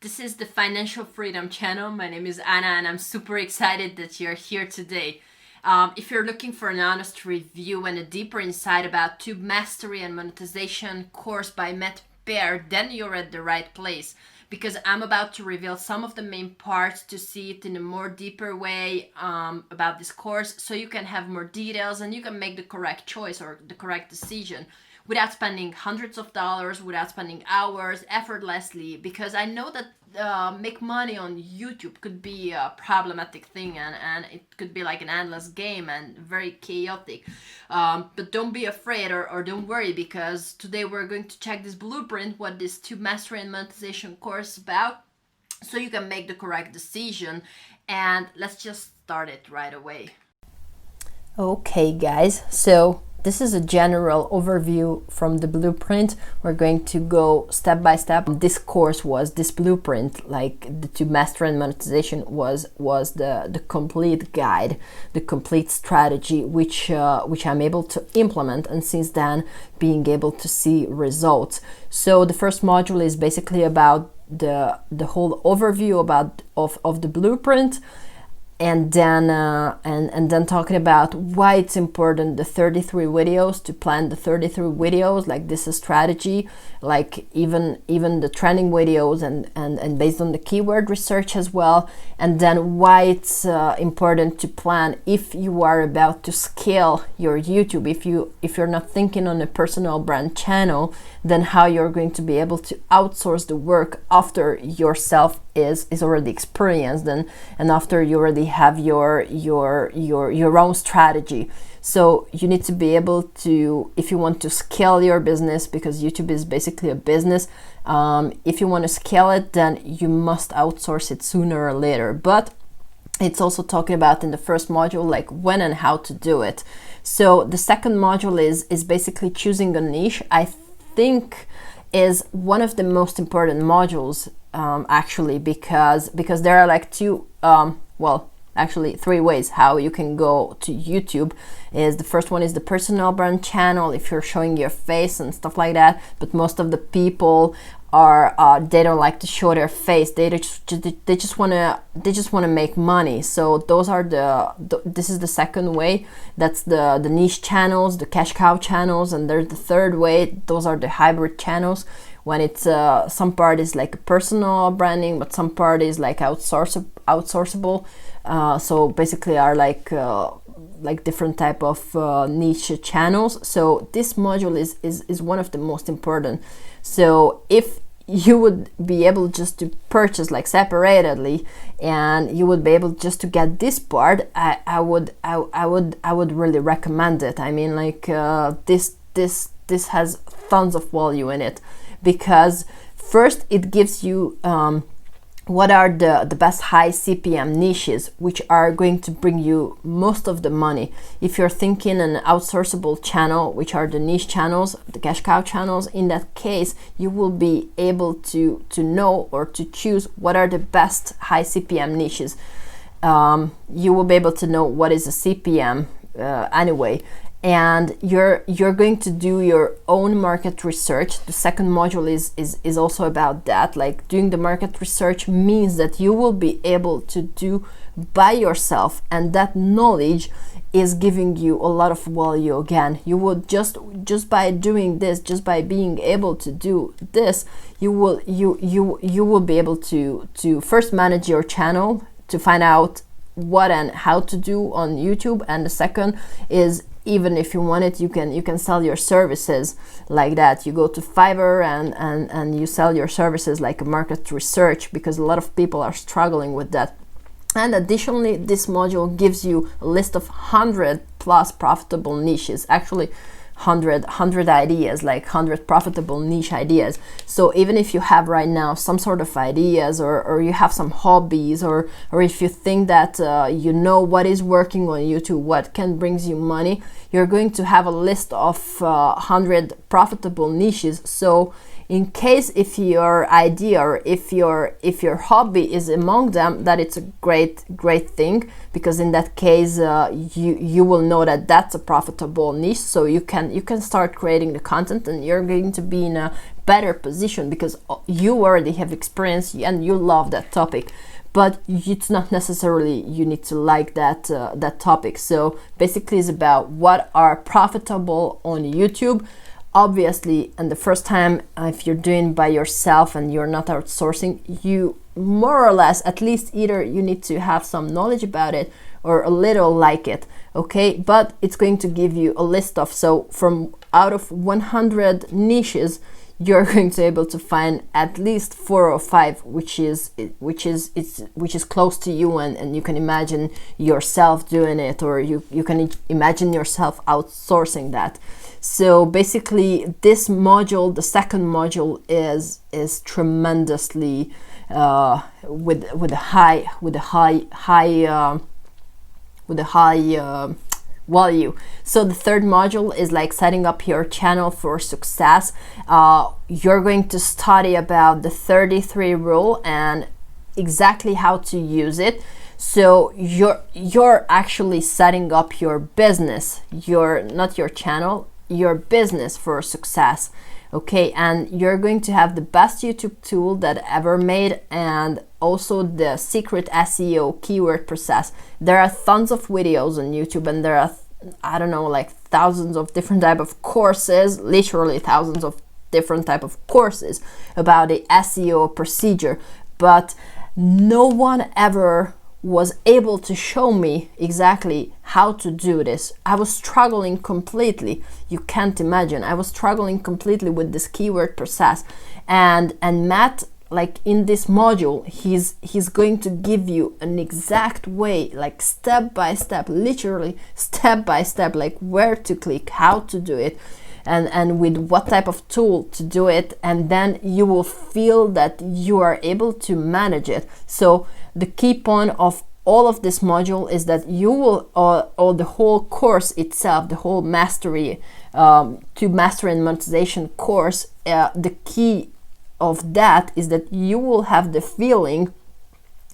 This is the Financial Freedom channel. My name is Anna and I'm super excited that you're here today. If you're looking for an honest review and a deeper insight about Tube Mastery and Monetization course by Matt Bear, then you're at the right place, because I'm about to reveal some of the main parts to see it in a more deeper way about this course, so you can have more details and you can make the correct choice or the correct decision without spending hundreds of dollars, without spending hours, effortlessly, because I know that make money on YouTube could be a problematic thing, and it could be like an endless game and very chaotic. But don't be afraid or don't worry, because today we're going to check this blueprint, what this Tube Mastery and Monetization course is about, so you can make the correct decision. And let's just start it right away. Okay guys, so this is a general overview from the blueprint. We're going to go step by step. This course was this blueprint, like the Tube Mastery and Monetization was the complete guide, the complete strategy, which I'm able to implement, and since then being able to see results. So the first module is basically about the whole overview of the blueprint. And then and then talking about why it's important, the 33 videos, to plan the 33 videos, like this is strategy, like even the trending videos, and based on the keyword research as well. And then why it's important to plan if you are about to scale your YouTube. If you're not thinking on a personal brand channel, then how you're going to be able to outsource the work after yourself is already experienced, and after you already have your own strategy. So you need to be able to, if you want to scale your business, because YouTube is basically a business, if you want to scale it, then you must outsource it sooner or later. But it's also talking about in the first module, like when and how to do it. So the second module is basically choosing a niche. I think is one of the most important modules, actually, because there are like three ways how you can go to YouTube. Is the first one is the personal brand channel, if you're showing your face and stuff like that, but most of the people are they don't like to show their face. They just want to make money. So those are this is the second way. That's the niche channels, the cash cow channels. And there's the third way. Those are the hybrid channels, when it's some part is like personal branding, but some part is like outsourceable. So basically are like different type of niche channels. So this module is one of the most important. So if you would be able just to purchase like separately, and you would be able just to get this part, I would really recommend it. I mean, like this has tons of value in it, because first it gives you what are the best high CPM niches, which are going to bring you most of the money. If you're thinking an outsourceable channel, which are the niche channels, the cash cow channels, in that case, you will be able to know or to choose what are the best high CPM niches. You will be able to know what is a CPM anyway. And you're going to do your own market research. The second module is also about that. Like, doing the market research means that you will be able to do by yourself, and that knowledge is giving you a lot of value. Again, you will just by doing this, just by being able to do this, you will be able to first manage your channel, to find out what and how to do on YouTube. And the second is, even if you want it, you can sell your services like that. You go to Fiverr and you sell your services like a market research, because a lot of people are struggling with that. And additionally, this module gives you a list of 100 plus profitable niches, actually 100 ideas, like 100 profitable niche ideas. So even if you have right now some sort of ideas, or you have some hobbies, or if you think that you know what is working on YouTube, what can brings you money, you're going to have a list of 100 profitable niches. So in case if your idea or if your hobby is among them, that it's a great thing, because in that case you will know that that's a profitable niche, so you can start creating the content, and you're going to be in a better position because you already have experience and you love that topic. But it's not necessarily you need to like that topic. So basically it's about what are profitable on YouTube. Obviously, and the first time, if you're doing by yourself and you're not outsourcing, you more or less, at least either you need to have some knowledge about it or a little like it, okay? But it's going to give you a list of, so from out of 100 niches, you're going to be able to find at least 4 or 5 which is close to you, and you can imagine yourself doing it, or you can imagine yourself outsourcing that. So basically this module, the second module, is tremendously with a high value. So the third module is like setting up your channel for success. You're going to study about the 33 rule and exactly how to use it. So you're actually setting up your business, not your channel, your business for success, okay? And you're going to have the best YouTube tool that ever made, and also the secret SEO keyword process. There are tons of videos on YouTube, and there are, I don't know, like thousands of different type of courses, literally thousands of different type of courses about the SEO procedure, but no one ever was able to show me exactly how to do this. I was struggling completely. You can't imagine. I was struggling completely with this keyword process, and Matt, like in this module, he's going to give you an exact way, like step by step, literally step by step, like where to click, how to do it, and with what type of tool to do it, and then you will feel that you are able to manage it. So the key point of all of this module is that you will, or the whole course itself, the whole mastery, Tube Mastery and Monetization course, the key of that is that you will have the feeling,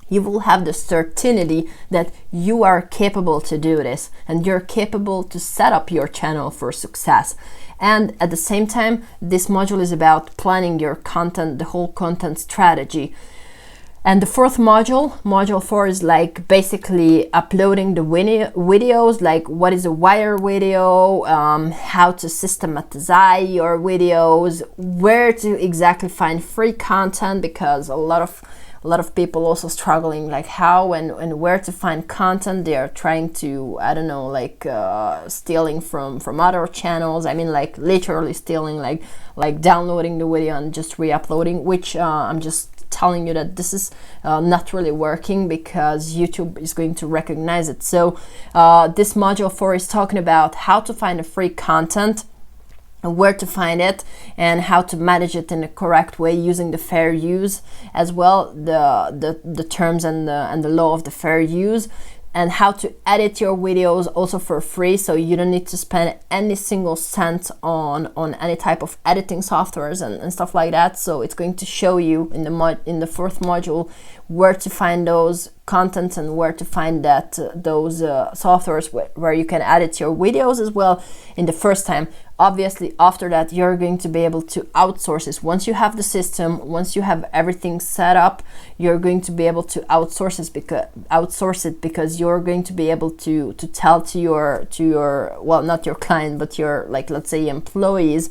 you will have the certainty that you are capable to do this, and you're capable to set up your channel for success. And at the same time, this module is about planning your content, the whole content strategy. And the fourth module, module 4, is like basically uploading the videos, like what is a wire video, how to systematize your videos, where to exactly find free content, because a lot of people also struggling like how and where to find content. They are trying to, I don't know, like stealing from other channels. I mean, like literally stealing, like downloading the video and just re-uploading, which I'm just telling you that this is not really working, because YouTube is going to recognize it. So this module 4 is talking about how to find a free content, and where to find it, and how to manage it in a correct way using the fair use as well, the terms and the law of the fair use, and how to edit your videos also for free, so you don't need to spend any single cent on any type of editing softwares and stuff like that. So it's going to show you in the fourth module where to find those contents and where to find those softwares where you can edit your videos as well in the first time. Obviously, after that, you're going to be able to outsource this. Once you have the system, once you have everything set up, you're going to be able to outsource it, because you're going to be able to tell to your well, not your client, but your, like, let's say employees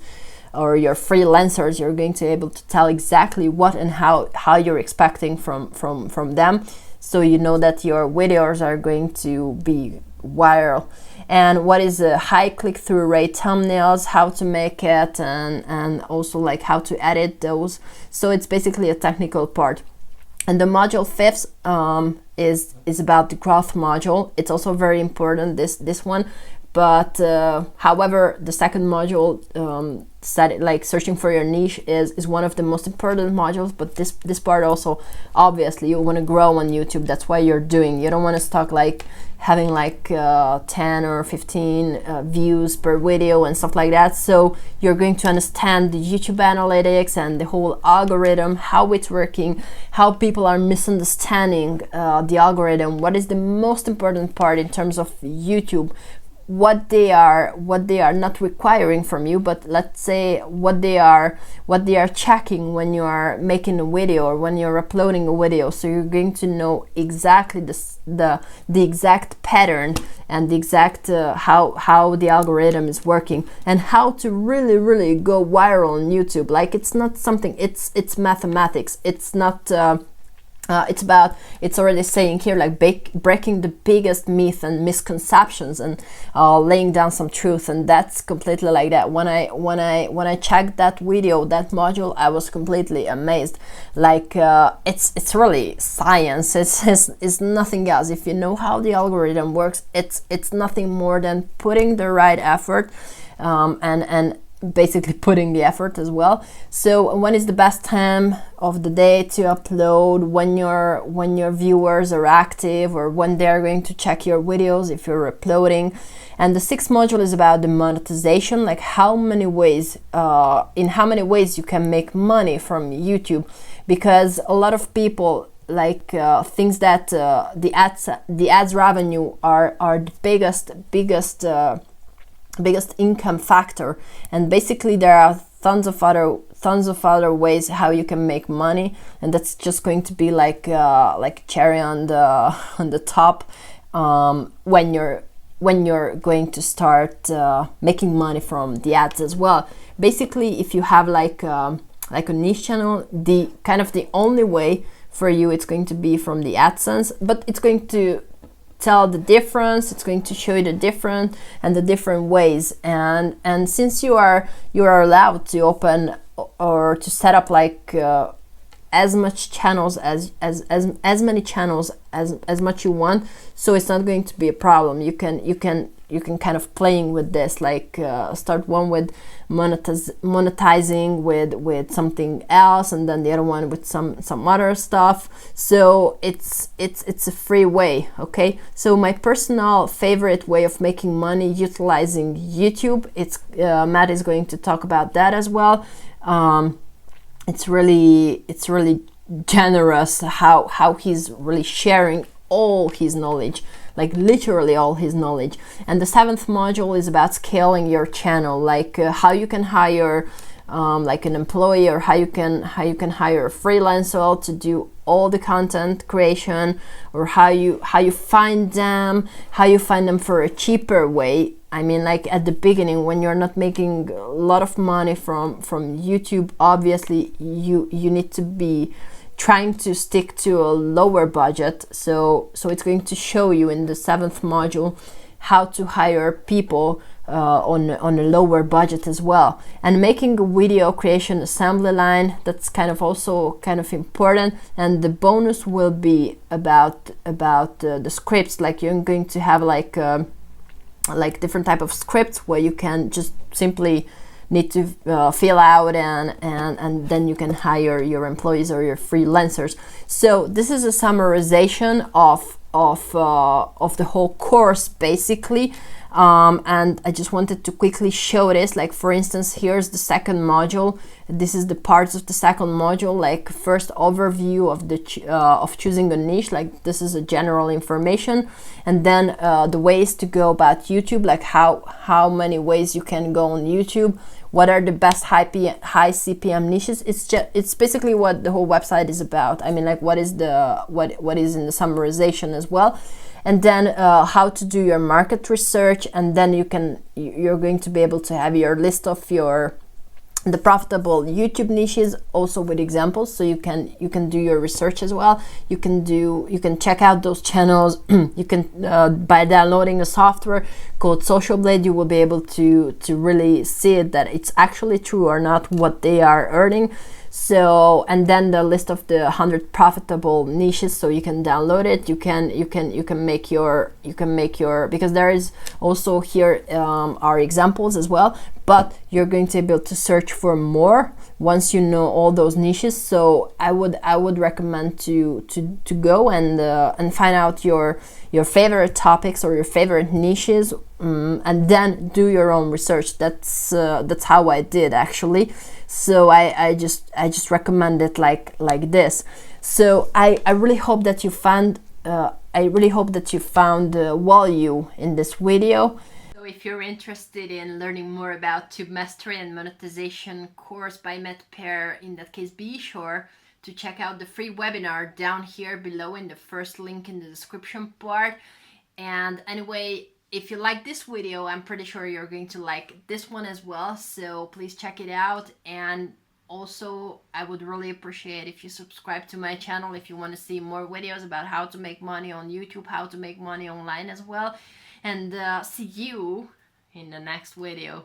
or your freelancers, you're going to be able to tell exactly what and how you're expecting from them, so you know that your videos are going to be viral. And what is a high click-through rate thumbnails, how to make it, and also like how to edit those. So it's basically a technical part. And the module 5 is about the growth module. It's also very important, this one. But however, the second module like searching for your niche is one of the most important modules, but this part also, obviously you want to grow on YouTube. That's why you're doing. You don't want to start like having like 10 or 15 views per video and stuff like that. So you're going to understand the YouTube analytics and the whole algorithm, how it's working, how people are misunderstanding the algorithm, what is the most important part in terms of YouTube, what they are not requiring from you, but let's say what they are checking when you are making a video or when you're uploading a video. So you're going to know exactly the exact pattern and the exact how the algorithm is working, and how to really go viral on YouTube. Like, it's not something, it's mathematics. It's not it's already saying here, like breaking the biggest myth and misconceptions, and laying down some truth. And that's completely like that. When I checked that video, that module, I was completely amazed. Like, it's really science. It's nothing else. If you know how the algorithm works, it's nothing more than putting the right effort, and basically putting the effort as well. So when is the best time of the day to upload? When your viewers are active, or when they're going to check your videos if you're uploading. And the sixth module is about the monetization, like in how many ways you can make money from YouTube. Because a lot of people like thinks that the ads revenue are the biggest income factor, and basically there are tons of other ways how you can make money, and that's just going to be like cherry on the top when you're going to start making money from the ads as well. Basically, if you have like a niche channel, the only way for you it's going to be from the AdSense, but it's going to tell the difference. It's going to show you the different ways, and since you are allowed to open or to set up like as much channels as many channels as much you want, so it's not going to be a problem. You can kind of playing with this, like start one with monetizing with something else, and then the other one with some other stuff. So it's a free way. Okay, so my personal favorite way of making money utilizing YouTube, it's Matt is going to talk about that as well. It's really generous how he's really sharing all his knowledge, like literally all his knowledge. And the seventh module is about scaling your channel, like how you can hire like an employee, or how you can hire a freelancer to do all the content creation, or how you find them for a cheaper way. I mean, like at the beginning, when you're not making a lot of money from YouTube, obviously you need to be trying to stick to a lower budget. So it's going to show you in the seventh module how to hire people on a lower budget as well. And making a video creation assembly line, that's also important. And the bonus will be about the scripts. Like, you're going to have like different type of scripts where you can just simply need to fill out, and then you can hire your employees or your freelancers. So this is a summarization of the whole course basically. And I just wanted to quickly show this. Like, for instance, here's the second module. This is the parts of the second module, like first overview of the of choosing a niche. Like, this is a general information, and then the ways to go about YouTube, like how many ways you can go on YouTube, what are the best high CPM niches. It's basically what the whole website is about. I mean, like, what is in the summarization as well. And then how to do your market research, and then you're going to be able to have your list of the profitable YouTube niches, also with examples, so you can do your research as well. You can check out those channels. You can by downloading a software called Social Blade, you will be able to really see it, that it's actually true or not what they are earning. So, and then the list of the 100 profitable niches, so you can download it. You can make your because there is also here our examples as well, but you're going to be able to search for more once you know all those niches. So I would recommend to go and find out your favorite topics or your favorite niches, and then do your own research. That's how I did actually. So I just recommend it like this. So I really hope that you found value in this video. So if you're interested in learning more about Tube Mastery and Monetization course by MedPair, in that case, be sure to check out the free webinar down here below in the first link in the description part. And anyway, if you like this video, I'm pretty sure you're going to like this one as well. So please check it out. And also, I would really appreciate if you subscribe to my channel if you want to see more videos about how to make money on YouTube, how to make money online as well. And see you in the next video.